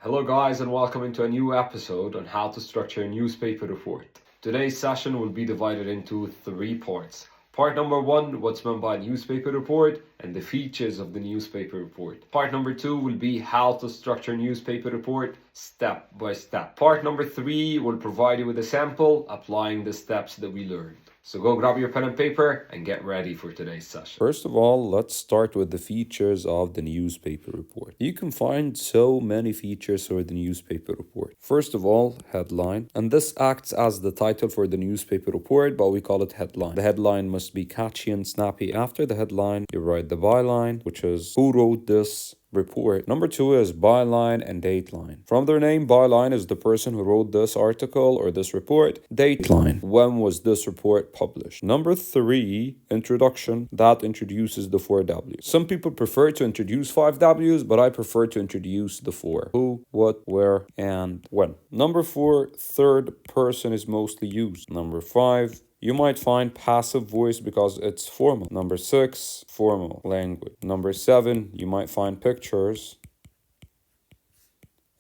Hello guys and welcome into a new episode on how to structure a newspaper report. Today's session will be divided into 3 parts. Part number 1, what's meant by a newspaper report and the features of the newspaper report. Part number 2 will be how to structure a newspaper report step by step. Part number 3 will provide you with a sample applying the steps that we learned. So go grab your pen and paper and get ready for today's session. First of all, let's start with the features of the newspaper report. You can find so many features for the newspaper report. First of all, headline. And this acts as the title for the newspaper report, but we call it headline. The headline must be catchy and snappy. After the headline, you write the byline, which is who wrote this report. Number 2 is byline and dateline. From their name, byline is the person who wrote this article or this report. Dateline, when was this report published? Number 3, introduction, that introduces the 4 W's. Some people prefer to introduce 5 W's, but I prefer to introduce the 4. Who, what, where, and when. Number 4, third person is mostly used. Number 5, you might find passive voice because it's formal. Number 6, formal language. Number 7, you might find pictures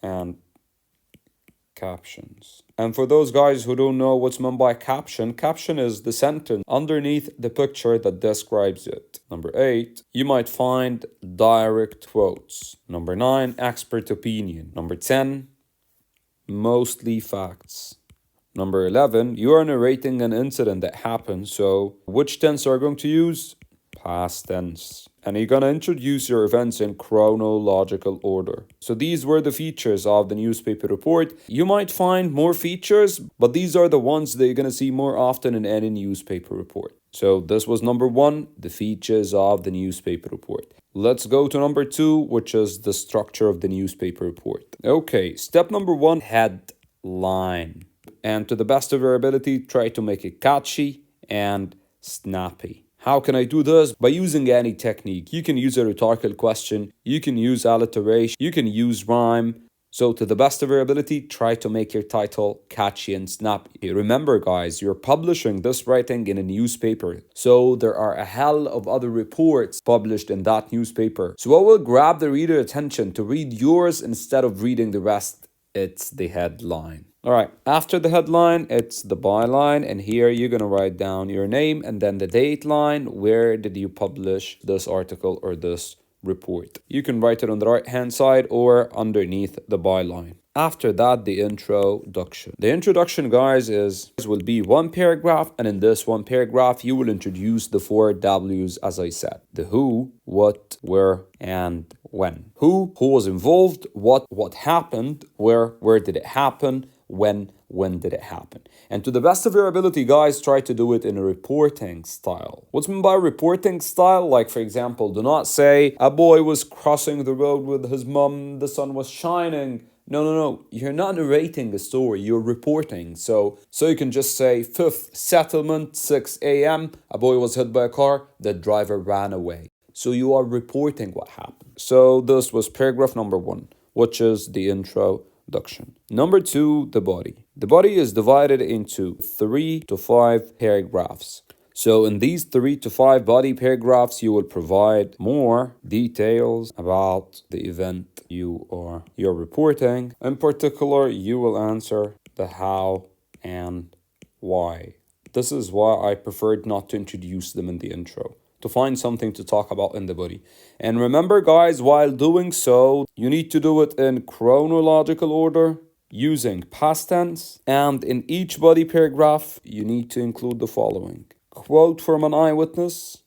and captions. And for those guys who don't know what's meant by caption, caption is the sentence underneath the picture that describes it. Number 8, you might find direct quotes. Number 9, expert opinion. Number 10, mostly facts. Number 11, you are narrating an incident that happened, so which tense are you going to use? Past tense. And you're going to introduce your events in chronological order. So these were the features of the newspaper report. You might find more features, but these are the ones that you're going to see more often in any newspaper report. So this was number 1, the features of the newspaper report. Let's go to number 2, which is the structure of the newspaper report. Okay, step number 1, headline. And to the best of your ability, try to make it catchy and snappy. How can I do this? By using any technique. You can use a rhetorical question, you can use alliteration, you can use rhyme. So to the best of your ability, try to make your title catchy and snappy. Remember guys, you're publishing this writing in a newspaper. So there are a hell of other reports published in that newspaper. So what will grab the reader's attention to read yours instead of reading the rest? It's the headline. All right, after the headline, it's the byline, and here you're going to write down your name and then the date line. Where did you publish this article or this report? You can write it on the right-hand side or underneath the byline. After that, the introduction. The introduction, guys, will be 1 paragraph, and in this 1 paragraph, you will introduce the 4 W's, as I said. The who, what, where, and when. Who was involved, what happened, where did it happen, when did it happen? And to the best of your ability, guys, try to do it in a reporting style. What's meant by reporting style? Like, for example, do not say, a boy was crossing the road with his mom, the sun was shining. No. You're not narrating a story, you're reporting. So you can just say, 5th settlement, 6 a.m., a boy was hit by a car, the driver ran away. So you are reporting what happened. So this was paragraph number 1, which is the introduction. Number 2, the body. The body is divided into 3 to 5 paragraphs. So in these 3 to 5 body paragraphs, you will provide more details about the event you're reporting. In particular, you will answer the how and why. This is why I preferred not to introduce them in the intro, to find something to talk about in the body. And remember, guys, while doing so, you need to do it in chronological order, using past tense, and in each body paragraph, you need to include the following: quote from an eyewitness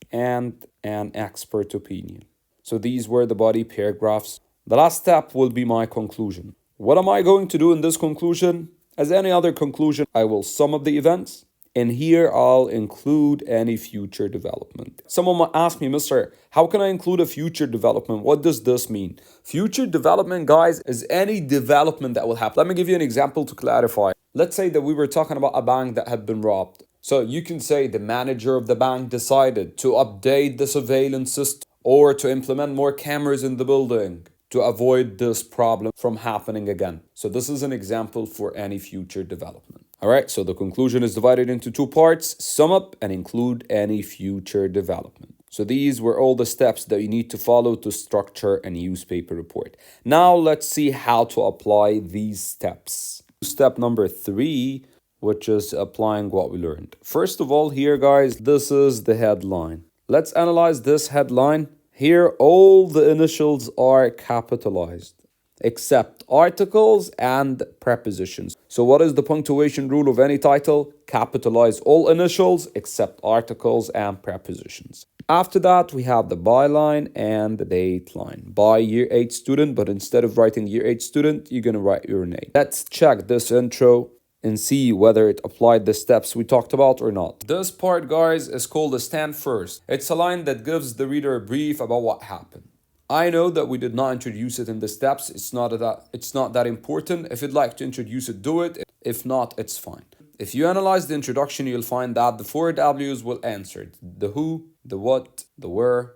and an expert opinion. So these were the body paragraphs. The last step will be my conclusion. What am I going to do in this conclusion? As any other conclusion, I will sum up the events, and here I'll include any future development. Someone might ask me, Mr., how can I include a future development? What does this mean? Future development, guys, is any development that will happen. Let me give you an example to clarify. Let's say that we were talking about a bank that had been robbed. So you can say the manager of the bank decided to update the surveillance system or to implement more cameras in the building to avoid this problem from happening again. So this is an example for any future development. All right, so the conclusion is divided into 2 parts: sum up and include any future development. So these were all the steps that you need to follow to structure a newspaper report. Now let's see how to apply these steps. Step number 3, which is applying what we learned. First of all, here guys, this is the headline. Let's analyze this headline. Here, all the initials are capitalized, except articles and prepositions. So what is the punctuation rule of any title? Capitalize all initials except articles and prepositions. After that, we have the byline and the date line. By year 8 student, but instead of writing year 8 student, you're going to write your name. Let's check this intro and see whether it applied the steps we talked about or not. This part, guys, is called a stand first. It's a line that gives the reader a brief about what happened. I know that we did not introduce it in the steps. It's not that important. If you'd like to introduce it, do it. If not, it's fine. If you analyze the introduction, you'll find that the 4 W's will answer the who, the what, the where,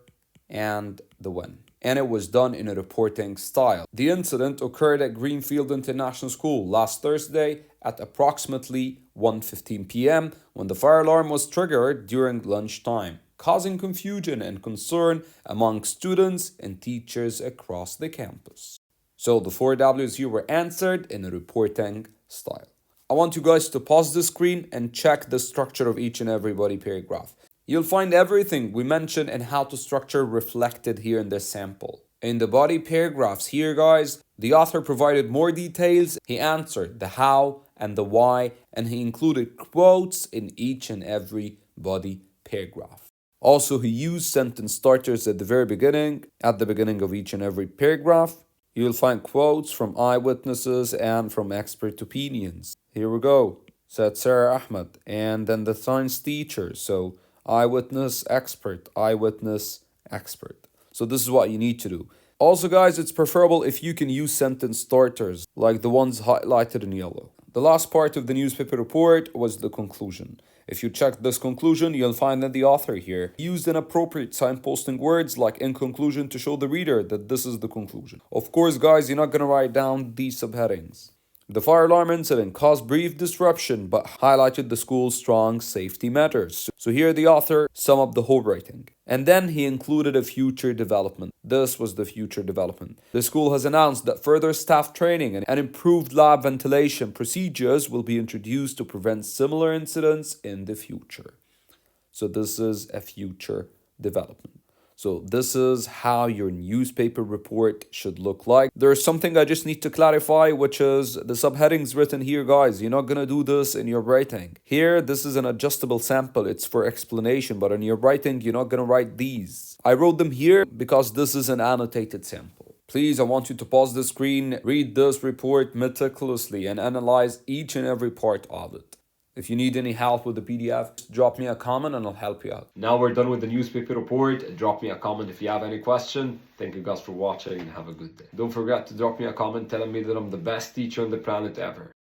and the when. And it was done in a reporting style. The incident occurred at Greenfield International School last Thursday at approximately 1:15 p.m. when the fire alarm was triggered during lunchtime, causing confusion and concern among students and teachers across the campus. So the 4 W's here were answered in a reporting style. I want you guys to pause the screen and check the structure of each and every body paragraph. You'll find everything we mentioned and how to structure reflected here in this sample. In the body paragraphs here, guys, the author provided more details. He answered the how and the why, and he included quotes in each and every body paragraph. Also, he used sentence starters at the very beginning. At the beginning of each and every paragraph, you'll find quotes from eyewitnesses and from expert opinions. Here we go, said Sarah Ahmed, and then the science teacher. So eyewitness, expert, eyewitness, expert. So this is what you need to do. Also, guys, it's preferable if you can use sentence starters, like the ones highlighted in yellow. The last part of the newspaper report was the conclusion. If you check this conclusion, you'll find that the author here used inappropriate signposting words like in conclusion to show the reader that this is the conclusion. Of course, guys, you're not going to write down these subheadings. The fire alarm incident caused brief disruption but highlighted the school's strong safety measures. So here the author summed up the whole writing. And then he included a future development. This was the future development. The school has announced that further staff training and improved lab ventilation procedures will be introduced to prevent similar incidents in the future. So this is a future development. So this is how your newspaper report should look like. There's something I just need to clarify, which is the subheadings written here, guys. You're not going to do this in your writing. Here, this is an adjustable sample. It's for explanation, but in your writing, you're not going to write these. I wrote them here because this is an annotated sample. Please, I want you to pause the screen, read this report meticulously, and analyze each and every part of it. If you need any help with the PDF, drop me a comment and I'll help you out. Now we're done with the newspaper report. Drop me a comment if you have any question. Thank you guys for watching and have a good day. Don't forget to drop me a comment telling me that I'm the best teacher on the planet ever.